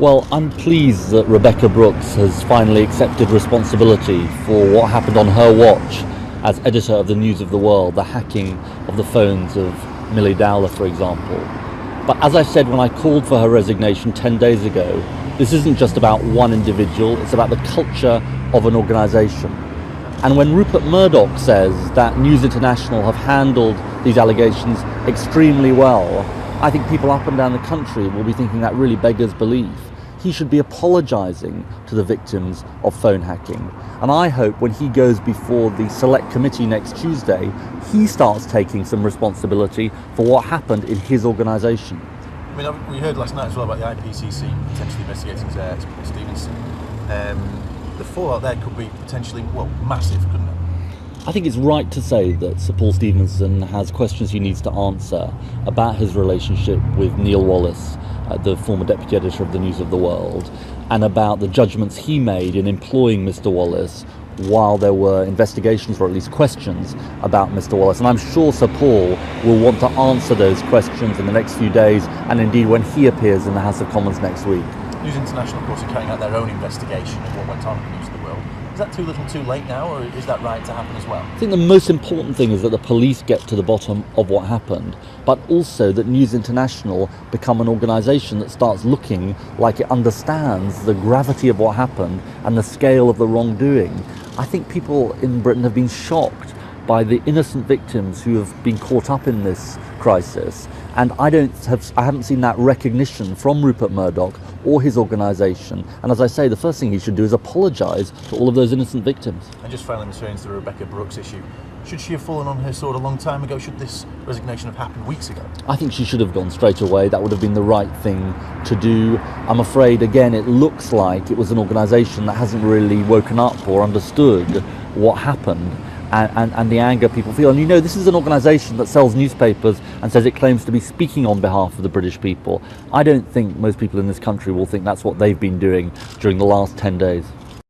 Well, I'm pleased that Rebekah Brooks has finally accepted responsibility for what happened on her watch as editor of the News of the World, the hacking of the phones of Miliband, for example. But as I said when I called for her resignation 10 days ago, this isn't just about one individual, it's about the culture of an organisation. And when Rupert Murdoch says that News International have handled these allegations extremely well, I think people up and down the country will be thinking that really beggars belief. He should be apologising to the victims of phone hacking. And I hope when he goes before the select committee next Tuesday, he starts taking some responsibility for what happened in his organisation. I mean, we heard last night as well about the IPCC potentially investigating Paul Stevenson. The fallout there could be potentially, massive, couldn't it? I think it's right to say that Sir Paul Stevenson has questions he needs to answer about his relationship with Neil Wallace, the former deputy editor of the News of the World, and about the judgments he made in employing Mr. Wallace while there were investigations or at least questions about Mr. Wallace. And I'm sure Sir Paul will want to answer those questions in the next few days, and indeed when he appears in the House of Commons next week. News International, of course, are carrying out their own investigation of what went on in the News of the World. Is that too little too late now, or is that right to happen as well? I think the most important thing is that the police get to the bottom of what happened, but also that News International become an organisation that starts looking like it understands the gravity of what happened and the scale of the wrongdoing. I think people in Britain have been shocked by the innocent victims who have been caught up in this crisis. And I haven't seen that recognition from Rupert Murdoch or his organisation. And as I say, the first thing he should do is apologise to all of those innocent victims. And just finally, Mr. Haynes, the Rebekah Brooks issue. Should she have fallen on her sword a long time ago? Should this resignation have happened weeks ago? I think she should have gone straight away. That would have been the right thing to do. I'm afraid, again, it looks like it was an organisation that hasn't really woken up or understood what happened. And the anger people feel. And this is an organisation that sells newspapers and says it claims to be speaking on behalf of the British people. I don't think most people in this country will think that's what they've been doing during the last 10 days.